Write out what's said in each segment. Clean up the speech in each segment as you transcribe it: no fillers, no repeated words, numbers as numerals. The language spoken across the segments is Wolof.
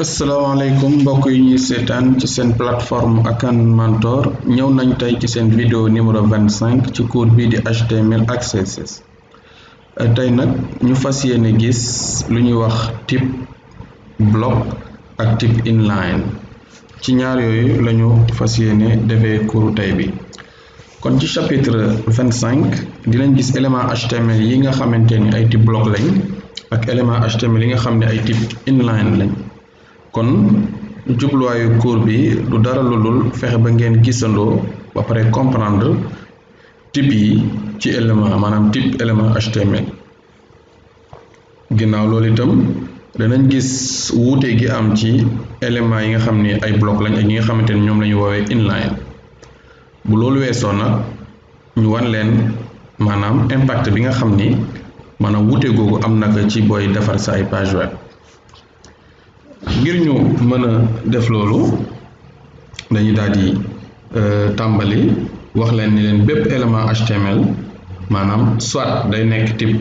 asalaamaaleykum mbokk yi ñuy seetaan ci seen plateforme Akan Mentor ñëw nañ tey ci seen vidéo numéro 25 ci cours bii di HTML ak CSS tey nag ñu fas yéene gis lu ñuy wax type block ak type inline ci ñaar yooyu lañu fas yéene defee cours tey bi kon ci chapitre 25 dinañ gis élément HTML yi nga xamante ni ay type block lañ ak élément HTML yi nga xam ne ay type inline lañ kon jubluwaayu cours bi du dara lu dul fexe ba ngeen gisandoo ba pare comprendre type yi ci élément maanaam type élément HTML ginnaaw loolu itam danañ gis wuute gi am ci élément yi nga xam ne ay bloc lañ ak yi nga xamante ni ñoom la ñu woowee inline bu loolu weesoo nag ñu wan leen maanaam impact bi nga xam ni maanaam wuute googu am naka ci booy defar sa ay page web ngir ñu mën a def loolu dañuy daal di tàmbali wax leen ni leen bépp élément HTML maanaam soit day nekk type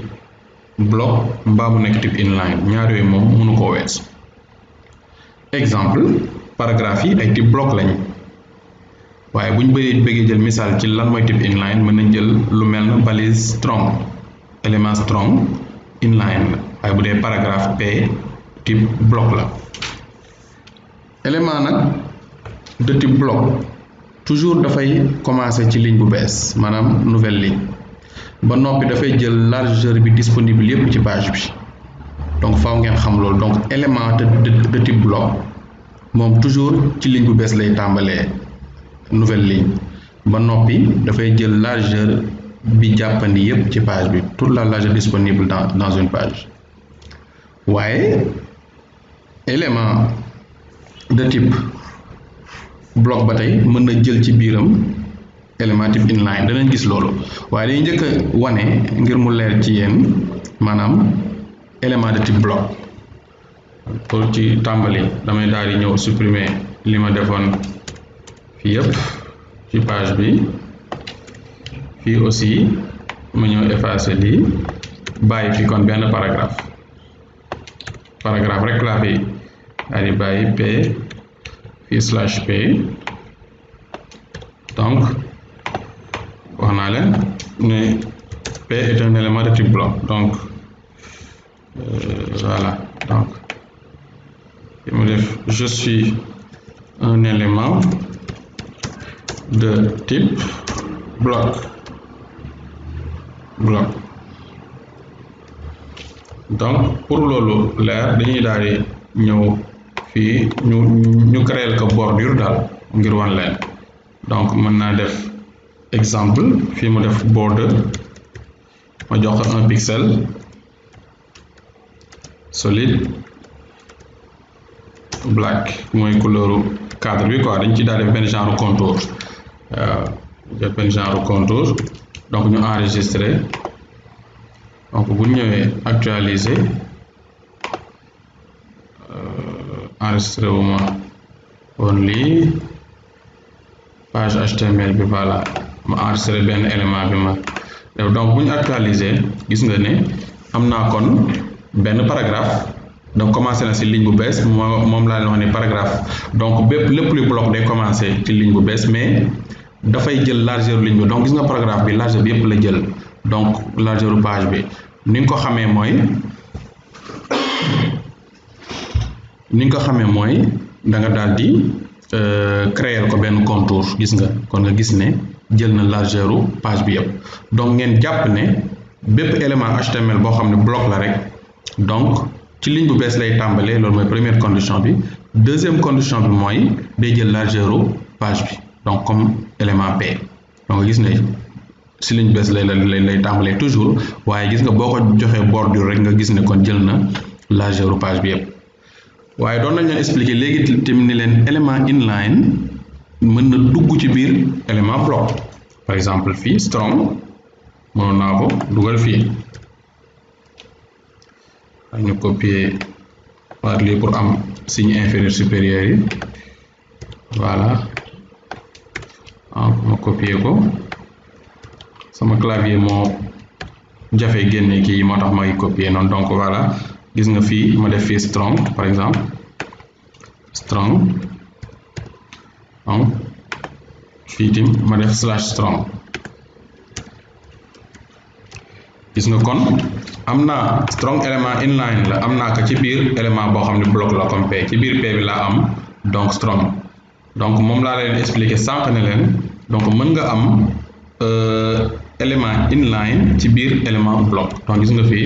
bloc mbaa mu nekk type inline ñaar yooyu moom mënu ko wees exemple paragraphe yi ay type bloc lañ waaye bu ñu bëggee jël misaal ci lan mooy type inline mën nañ jël lu mel na balise strong élément strong inline la waaye bu dee paragraphe P type bloc la élément nag de type bloc toujours dafay commencer ci ligne bu bees maanaam nouvelle ligne ba noppi dafay jël largeur bi disponible yépp ci page bi donc faaw ngeen xam loolu donc élément de type bloc moom toujours ci ligne bu bees lay tàmbalee nouvelle ligne ba noppi dafay jël largeur bi jàppandi yépp ci page bi toute la largeur disponible dans une page waaye élément de type bloc ba tey mën na jël ci biiram élément type inline danañ gis loolu waaye dañuy njëkk a wane ngir mu leer ci yéen maanaam élément de type bloc pour ci tàmbali damay daal di ñëw supprimer li ma defoon fii yëpp ci page bi fii aussi ma ñëw effacer lii bàyyi fi kon benn paragraphe rek laa fi daal di bàyyi p fii slash p donc wax naa leen ne p est un élément de type bloc donc voilà donc mu def je suis un élément de type bloc donc pour loolu leer dañuy daal di ñëw fii ñu créer ko bordure daal ngir wan leen donc mën naa def exemple fii mu def border ma jox ko 1 pixel solide black mooy couleur cadre bi quoi dañ ci daal def benn genre contour waaw def benn genre contour donc ñu enregistrer donc bu ñëwee actualiser enregistré wu ma woon lii page HTML bi voilà ma enregistré benn élément bi ma def donc bu ñu actualiser gis nga ne am naa kon benn paragraphe donc commencé na ci ligne bu bees moom laa leen wax ne paragraphe donc lépp luy bloc day commencé ci ligne bu bees mais dafay jël largeur ligne bi donc gis nga paragraphe bi largeur bi yépp la jël donc largeur page bi ni nga ko xamee mooy da nga daal di créer ko benn contour gis nga kon nga gis ne jël na largeur page bi yépp donc ngeen jàpp ne bépp élément HTML boo xam ne bloc la rek donc ci ligne bu bees lay tàmbalee loolu mooy première condition bi deuxième condition bi mooy day jël largeur page bi donc comme élément P donc nga gis ne ci ligne bees lay tàmbalee toujours waaye gis nga boo ko joxee bordure rek nga gis ne kon jël na largeur page bi yépp waaye doon nañ leen expliquer léegi tamit ni leen élément inline mën na dugg ci biir élément bloc par exemple fii strong mënoon naa ko dugal fii ñu copier par lii pour am signe inférieur supérieur yi voilà ma copier ko sama clavier moo jafe génne kii yi moo tax may copier noonu donc voilà gis nga fii ma def fii strong par exemple strong donc fii tim ma def /strong gis nga kon am naa strong élément inline la am naa ko ci biir élément boo xam ne bloc la comme P ci biir P bi laa am donc strong donc moom laa leen expliquer sànq ne leen donc mën nga am élément inline ci biir élément bloc donc gis nga fii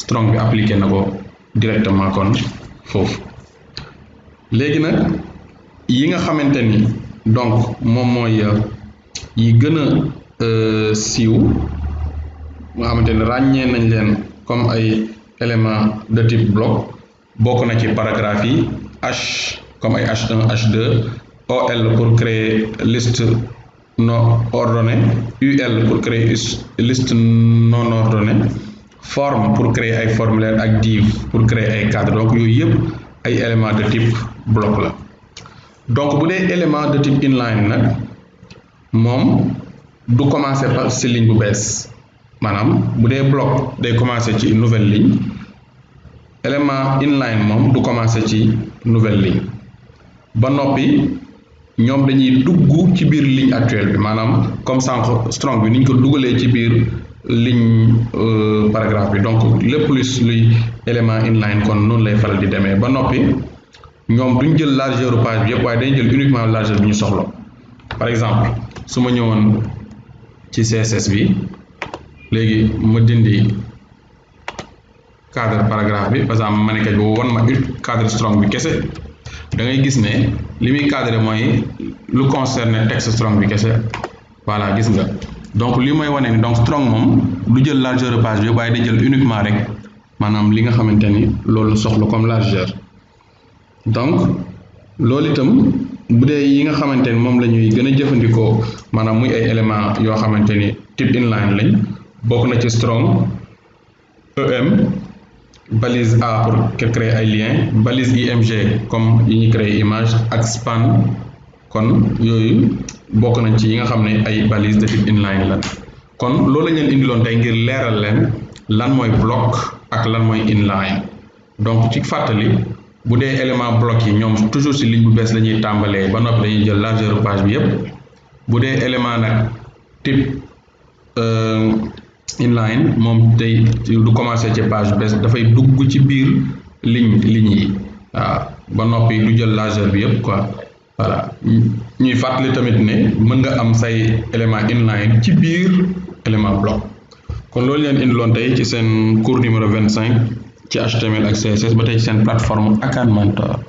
strong bi appliqué na ko directement kon foofu léegi nag yi nga xamante ni donc moom mooy yi gën a siiw nga xamante ni ràññee nañ leen comme ay élément de type bloc bokk na ci paragraphe yi H comme ay H1 H2 OL pour créer liste non ordonnée UL pour créer liste non ordonnée forme pour créer ay formulaire ak div pour créer ay cadre donc yooyu yëpp ay élément de type bloc la donc bu dee élément de type inline nag moom du commencer par ci ligne bu bees maanaam bu dee bloc day commencer ci nouvelle ligne élément inline moom du commencer ci nouvelle ligne ba noppi ñoom dañuy dugg ci biir ligne actuelle bi maanaam comme sànq strong bi ni ñu ko dugalee ci biir ligne paragraphe bi donc lépp luy élément inline kon noonu lay faral di demee ba noppi ñoom duñ jël largeur page bi yëpp waaye dañuy jël uniquement largeur bi ñu soxla par exemple su ma ñëwoon ci CSS bi léegi ma dindi cadre paragraphe bi par exemple ma ne kat boobu wan ma cadre strong bi kese da ngay gis ne li muy cadre mooy lu concerne texte strong bi kese voilà gis nga donc li may wane ni donc strong moom du jël largeur page bi waaye day jël uniquement rek maanaam li nga xamante ni loolu soxla comme largeur donc loolu itam bu dee yi nga xamante ni moom la ñuy gën a jëfandikoo maanaam muy ay éléments yoo xamante ni type inline lañ bokk na ci strong EM balise A pour créer ay liens balise IMG comme yi ñuy créer image ak span kon yooyu bokk nañ ci yi nga xam ne ay balise de type inline la kon loolu lañ leen indiloon tey ngir leeral leen lan mooy bloc ak lan mooy inline donc ci fàttali bu dee élément bloc yi ñoom toujours ci ligne bu bees la ñuy tàmbalee ba noppi dañuy jël largeur page bi yépp bu dee élément nag type inline moom day du commencer ci page bees dafay dugg ci biir ligne yi waaw ba noppi du jël largeur bi yépp quoi voilà ñuy fàttali tamit ne mën nga am say élément inline ci biir élément bloc kon loolu leen indiloon tey ci seen cours numéro 25 ci HTML ak CSS ba tey ci seen plateforme Akan Mentor